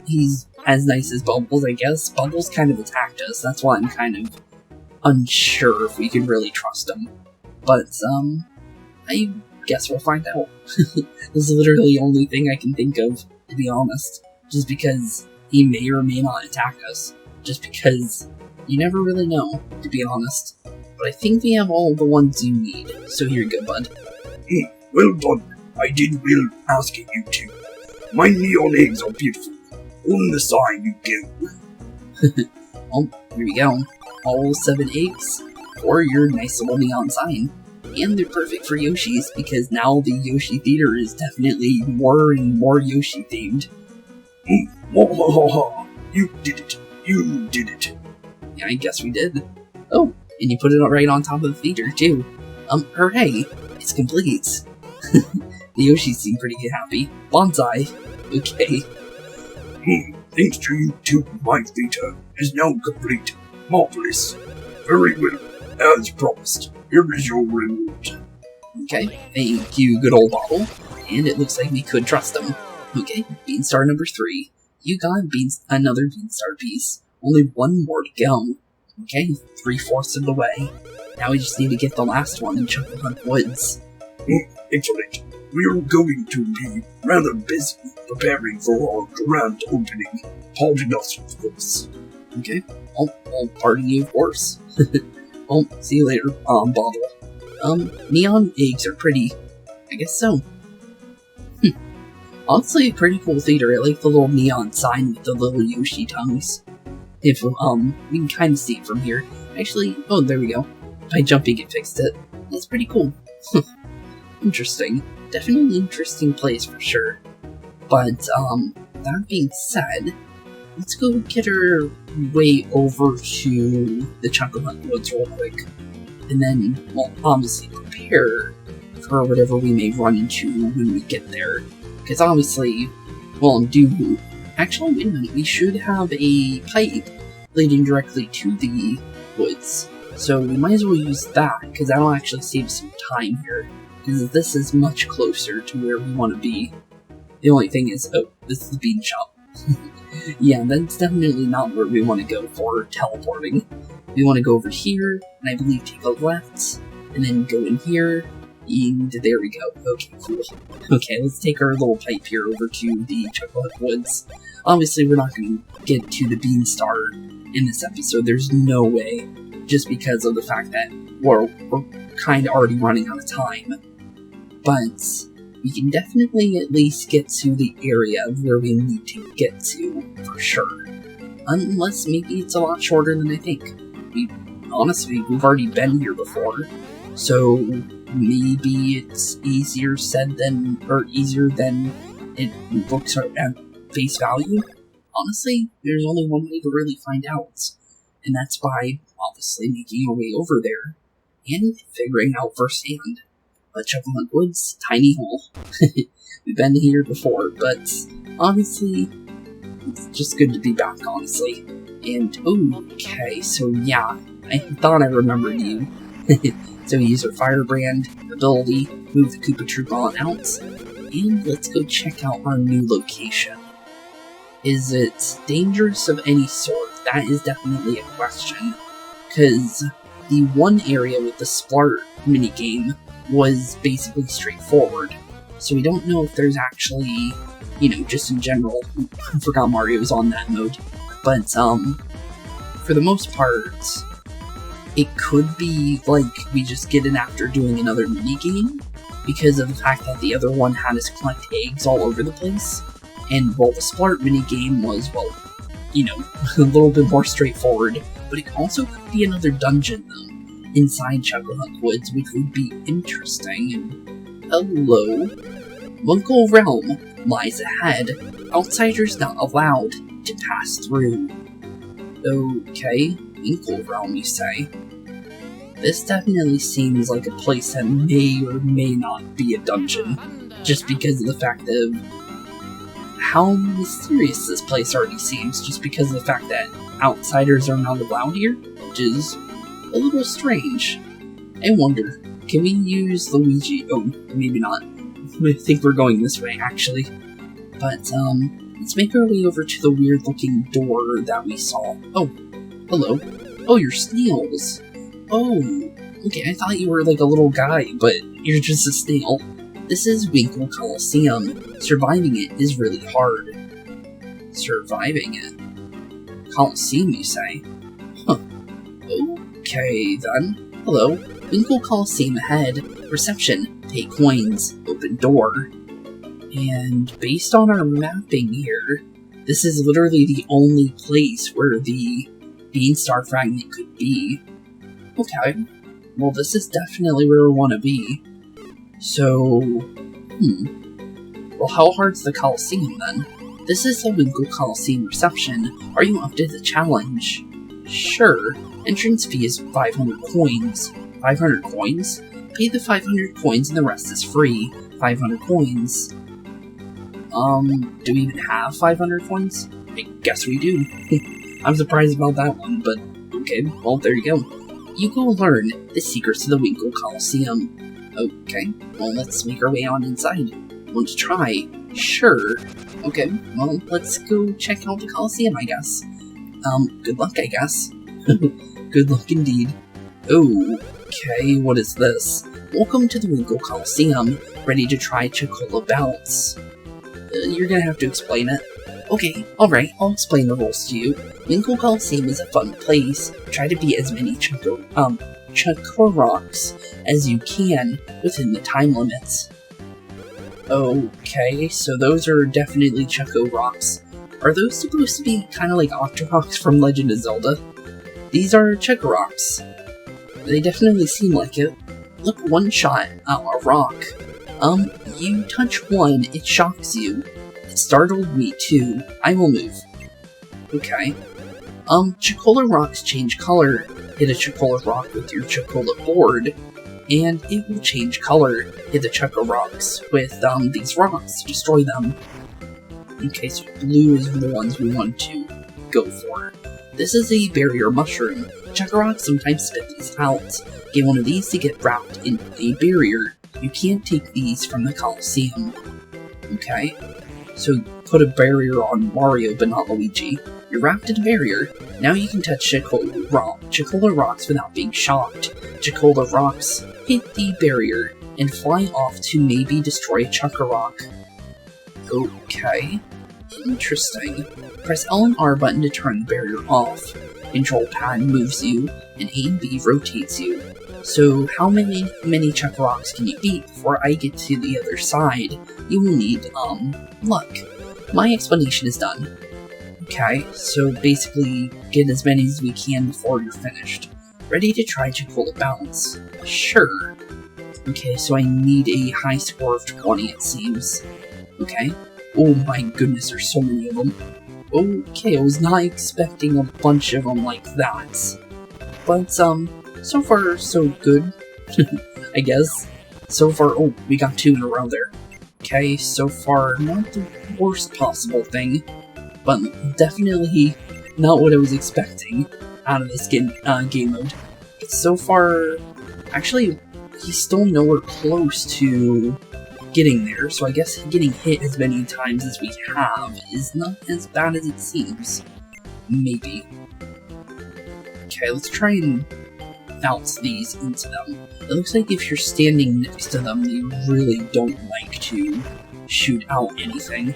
he's as nice as Bubbles, I guess. Bubbles kind of attacked us, that's why I'm kind of unsure if we can really trust him. But, I guess we'll find out. This is literally the only thing I can think of, to be honest. Just because he may or may not attack us. Just because you never really know, to be honest. But I think we have all the ones you need, so here you go, bud. Well done. I did well asking you to. My neon eggs are beautiful. On the side you go. Oh, here we go. All 7 eggs for your nice little neon sign. And they're perfect for Yoshis, because now the Yoshi Theater is definitely more and more Yoshi themed. You did it. You did it. Yeah, I guess we did. Oh, and you put it right on top of the theater, too. Hooray! It's complete. The Yoshis seem pretty happy. Bonsai. Okay. Thanks to you two, my theater is now complete. Marvelous. Very well. As promised, here is your reward. Okay, thank you, good old Bottle. And it looks like we could trust them. Okay, Beanstar number 3. You got another Beanstar piece. Only one more to go. Okay, 3/4 of the way. Now we just need to get the last one in Chuckle Hunt Woods. Excellent. We are going to be rather busy preparing for our grand opening. Pardon us, of course. Okay, I'll pardon you, of course. Well, see you later, Bottle. Neon eggs are pretty. I guess so. Honestly, a pretty cool theater. I like the little neon sign with the little Yoshi tongues. If, we can kind of see it from here. Actually, oh, there we go. By jumping, it fixed it. That's pretty cool. Interesting. Definitely an interesting place for sure. But, that being said, let's go get our way over to the Chuckle Hunt Woods real quick. And then, well, obviously prepare for whatever we may run into when we get there. Because obviously, well, actually, wait a minute, we should have a pipe leading directly to the woods. So we might as well use that, because that'll actually save some time here. Because this is much closer to where we want to be. The only thing is, oh, this is the bean shop. Yeah, that's definitely not where we want to go for teleporting. We want to go over here, and I believe take a left, and then go in here, and there we go. Okay, cool. Okay, let's take our little pipe here over to the Chuckle Hunt Woods. Obviously, we're not going to get to the Beanstar in this episode. There's no way. Just because of the fact that we're kind of already running out of time. But we can definitely at least get to the area where we need to get to, for sure. Unless maybe it's a lot shorter than I think. Honestly, we've already been here before, so maybe it's easier than it looks at face value. Honestly, there's only one way to really find out, and that's by obviously making our way over there and figuring out firsthand. But Chucklehunt Woods, tiny hole. We've been here before, but honestly, it's just good to be back, honestly. And, okay, so yeah, I thought I remembered you. So we use our Firebrand ability, move the Koopa Troop on out, and let's go check out our new location. Is it dangerous of any sort? That is definitely a question. Because the one area with the Splart minigame was basically straightforward. So we don't know if there's actually, just in general, I forgot Mario's on that mode. But, for the most part, it could be like we just get in after doing another minigame, because of the fact that the other one had us collect eggs all over the place. And, well, the Splart minigame was, a little bit more straightforward, but it also could be another dungeon, though, inside Chucklehunt Woods, which would be interesting. And, hello? Winkle Realm lies ahead. Outsiders not allowed to pass through. Okay, Winkle Realm, you say? This definitely seems like a place that may or may not be a dungeon, just because of the fact of how mysterious this place already seems, just because of the fact that outsiders are not allowed here, which is a little strange. I wonder, can we use Luigi? Oh, maybe not. I think we're going this way, actually. But, let's make our way over to the weird-looking door that we saw. Oh, hello. Oh, you're snails. Oh, okay, I thought you were like a little guy, but you're just a snail. This is Winkle Coliseum. Surviving it is really hard. Surviving it? Coliseum, you say? Huh. Okay, then. Hello. Winkle Coliseum ahead. Reception. Pay coins. Open door. And based on our mapping here, this is literally the only place where the Beanstar fragment could be. Okay. Well, this is definitely where we want to be. So, Well, how hard's the Coliseum, then? This is the Winkle Coliseum reception. Are you up to the challenge? Sure. Entrance fee is 500 coins. 500 coins? Pay the 500 coins and the rest is free. 500 coins. Do we even have 500 coins? I guess we do. I'm surprised about that one, but okay, well, there you go. You go learn the secrets of the Winkle Coliseum. Okay, well, let's make our way on inside. Want to try? Sure. Okay, well, let's go check out the Coliseum, I guess. Good luck, I guess. Good luck indeed. Okay, what is this? Welcome to the Winkle Coliseum. Ready to try Cackletta bounce? You're gonna have to explain it. Okay, alright, I'll explain the rules to you. Winkle Coliseum is a fun place. Try to beat as many Cackletta rocks as you can within the time limits. Okay, so those are definitely Cackletta rocks. Are those supposed to be kind of like Octoroks from Legend of Zelda? These are Cackletta rocks. They definitely seem like it. Look, one shot at a rock. You touch one, it shocks you. It startled me too. I will move. Okay. Cackletta rocks change color. Hit a Cackletta rock with your Cackletta board, and it will change color. Hit the Cackletta rocks with, these rocks to destroy them. Okay, so blue is the ones we want to go for. This is a barrier mushroom. Cackletta rocks sometimes spit these out. Get one of these to get wrapped in a barrier. You can't take these from the Coliseum. Okay, so put a barrier on Mario but not Luigi. You're wrapped in a barrier. Now you can touch Cackletta rocks without being shocked. Cackletta rocks hit the barrier and fly off to maybe destroy a Cackletta rock. Okay, interesting. Press L and R button to turn the barrier off. Control pad moves you, and A and B rotates you. So how many check rocks can you beat before I get to the other side? You will need, luck. My explanation is done. Okay, so basically, get as many as we can before you're finished. Ready to try Cackletta balance? Sure. Okay, so I need a high score of 20, it seems. Okay. Oh my goodness, there's so many of them. Okay, I was not expecting a bunch of them like that. But, so far, so good. I guess. So far, oh, we got 2 in a row there. Okay, so far, not the worst possible thing, but definitely not what I was expecting out of this game mode. But so far, actually, he's still nowhere close to getting there, so I guess getting hit as many times as we have is not as bad as it seems. Maybe. Okay, let's try and bounce these into them. It looks like if you're standing next to them, they really don't like to shoot out anything.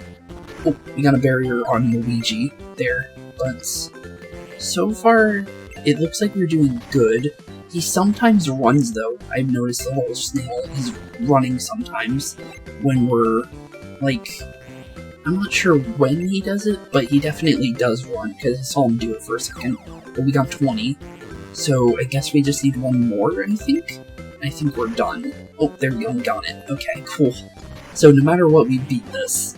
Oh, we got a barrier on Luigi there, but so far, it looks like we're doing good. He sometimes runs, though. I've noticed the whole snail is running sometimes when we're, like, I'm not sure when he does it, but he definitely does run, because I saw him do it for a second. But we got 20, so I guess we just need one more, I think? I think we're done. Oh, there we go, we got it. Okay, cool. So no matter what, we beat this.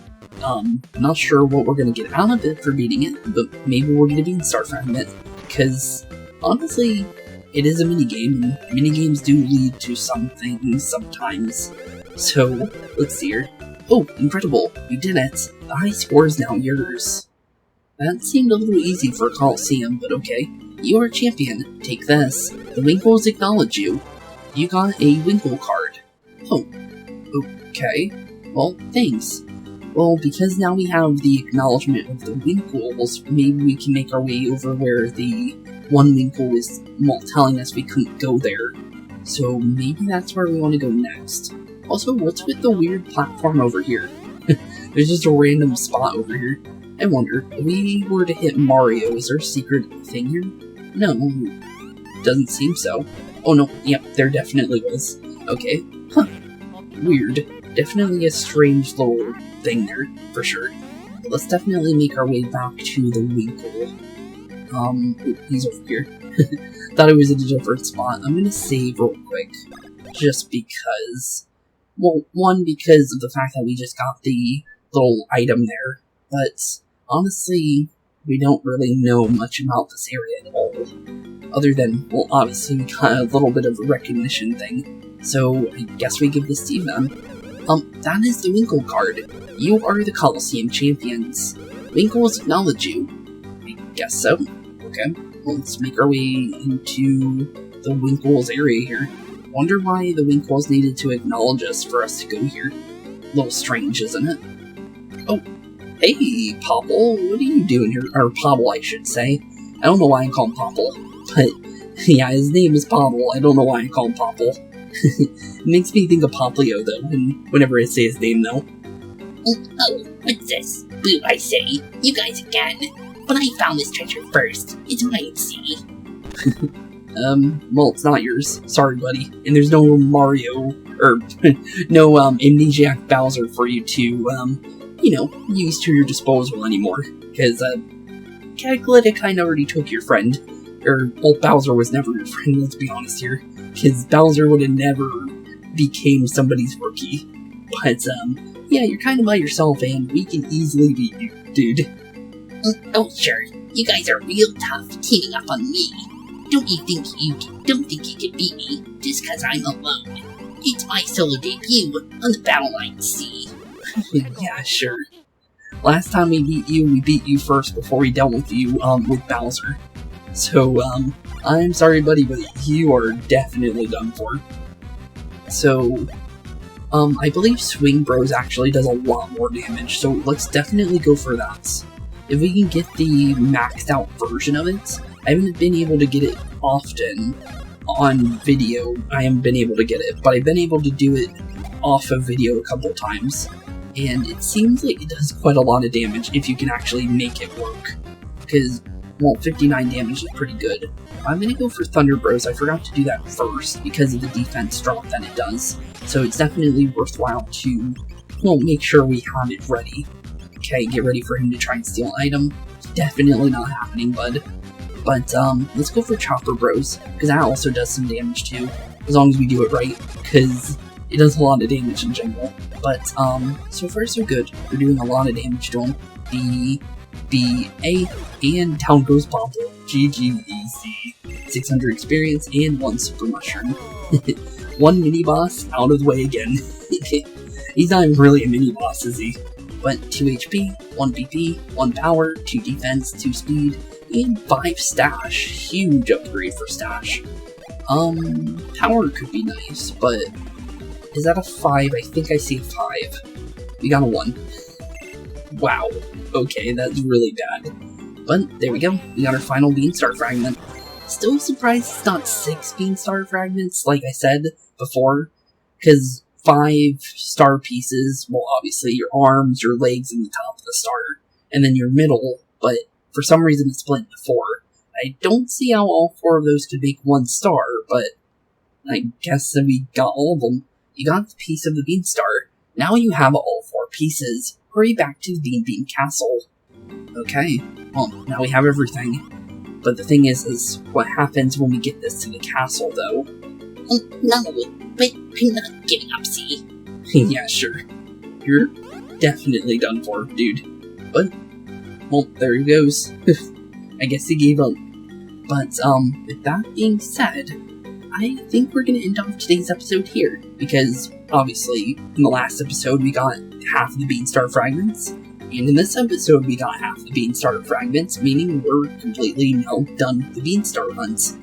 Not sure what we're gonna get out of it for beating it, but maybe we'll get a Beanstar fragment, because, honestly, it is a minigame, and minigames do lead to something sometimes. So, let's see here. Oh, incredible, you did it. The high score is now yours. That seemed a little easy for a Coliseum, but okay. You are a champion. Take this. The Winkles acknowledge you. You got a Winkle card. Oh, okay. Well, thanks. Well, because now we have the acknowledgement of the Winkles, maybe we can make our way over where the one Winkle was telling us we couldn't go there. So maybe that's where we want to go next. Also, what's with the weird platform over here? There's just a random spot over here. I wonder, if we were to hit Mario, is there a secret thing here? No, doesn't seem so. Oh no, yep, there definitely was. Okay, huh, weird. Definitely a strange little thing there, for sure. But let's definitely make our way back to the Winkle. He's over here. Thought it was in a different spot. I'm gonna save real quick, just because. Well, one, because of the fact that we just got the little item there, but honestly, we don't really know much about this area at all. Other than, well, obviously we got a little bit of a recognition thing, so I guess we give this to you then. That is the Winkle card. You are the Coliseum champions. Winkles acknowledge you. I guess so. Okay, well, let's make our way into the Winkles area here. Wonder why the Winkles needed to acknowledge us for us to go here. A little strange, isn't it? Oh, hey, Popple, what are you doing here? Or Popple, I should say. I don't know why I call him Popple, but yeah, his name is Popple. I don't know why I call him Popple. It makes me think of Poplio, though, whenever I say his name, though. Oh, what's this? Boo, I say. You guys again. But I found this treasure first. It's mine, see? Well, it's not yours. Sorry, buddy. And there's no Mario, or no, Amnesiac Bowser for you to, you know, use to your disposal anymore. Because, Cackletta kinda already took your friend. Or, well, Bowser was never your friend, let's be honest here. Because Bowser would have never became somebody's rookie. But, yeah, you're kinda by yourself, and we can easily beat you, dude. Oh, sure. You guys are real tough, teaming up on me. Don't think you can beat me, just cause I'm alone. It's my solo debut on the battle line, see? Yeah, sure. Last time we beat you first before we dealt with you, with Bowser. So, I'm sorry, buddy, but you are definitely done for. So, I believe Swing Bros actually does a lot more damage, so let's definitely go for that. If we can get the maxed out version of it, I haven't been able to get it often on video. I haven't been able to get it, but I've been able to do it off of video a couple times. And it seems like it does quite a lot of damage if you can actually make it work. Because well, 59 damage is pretty good. I'm gonna go for Thunder Bros. I forgot to do that first because of the defense drop that it does. So it's definitely worthwhile to, well, make sure we have it ready. Okay, get ready for him to try and steal an item. Definitely not happening, bud. But, let's go for Chopper Bros, because that also does some damage too, as long as we do it right, because it does a lot of damage in general. But, so far so good. We're doing a lot of damage to him. And down goes Bobble. GG easy. 600 experience and 1 super mushroom. 1 mini-boss out of the way again. He's not even really a mini-boss, is he? But 2 HP, 1 BP, 1 power, 2 defense, 2 speed, and 5 stash. Huge upgrade for stash. Power could be nice, but is that a 5? I think I see a 5. We got a 1. Wow. Okay, that's really bad. But there we go. We got our final Beanstar fragment. Still surprised it's not 6 Beanstar fragments, like I said before, because 5 star pieces, well, obviously your arms, your legs, and the top of the star, and then your middle, but for some reason it's split into 4. I don't see how all 4 of those could make 1 star, but I guess that we got all of them. You got the piece of the Beanstar. Now you have all 4 pieces. Hurry back to the Bean Castle. Okay, well, now we have everything. But the thing is what happens when we get this to the castle, though? Oh, no, but I'm not giving up, see? Yeah, sure. You're definitely done for, dude. But, well, there he goes. I guess he gave up. But, with that being said, I think we're gonna end off today's episode here, because, obviously, in the last episode we got half the Beanstar fragments, and in this episode we got half the Beanstar fragments, meaning we're completely now done with the Beanstar hunts.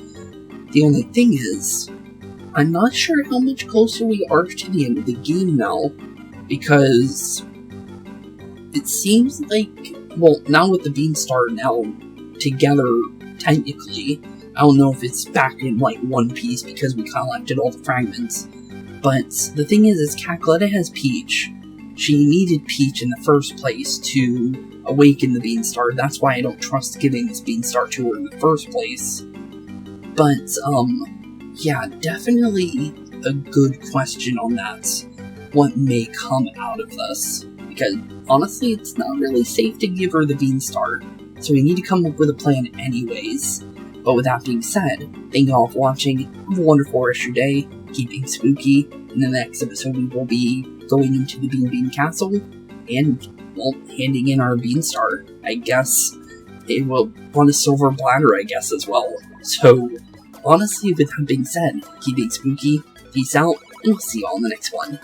The only thing is, I'm not sure how much closer we are to the end of the game now, because it seems like, well, now with the Beanstar now together, technically, I don't know if it's back in, like, one piece because we collected all the fragments, but the thing is Cackletta has Peach. She needed Peach in the first place to awaken the Beanstar. That's why I don't trust giving this Beanstar to her in the first place. But, yeah, definitely a good question on that. What may come out of this? Because, honestly, it's not really safe to give her the Beanstar, so we need to come up with a plan anyways. But with that being said, thank you all for watching. Have a wonderful rest of your day. Keep being spooky. In the next episode, we will be going into the Bean Castle and, well, handing in our Beanstar. I guess it will want a silver bladder, I guess, as well. So, honestly, with that being said, keep being spooky. Peace out, and we'll see you all in the next one.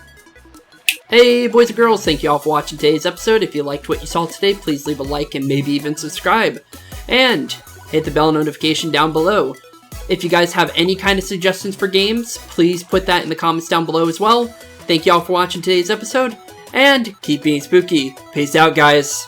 Hey, boys and girls, thank you all for watching today's episode. If you liked what you saw today, please leave a like and maybe even subscribe. And hit the bell notification down below. If you guys have any kind of suggestions for games, please put that in the comments down below as well. Thank you all for watching today's episode, and keep being spooky. Peace out, guys.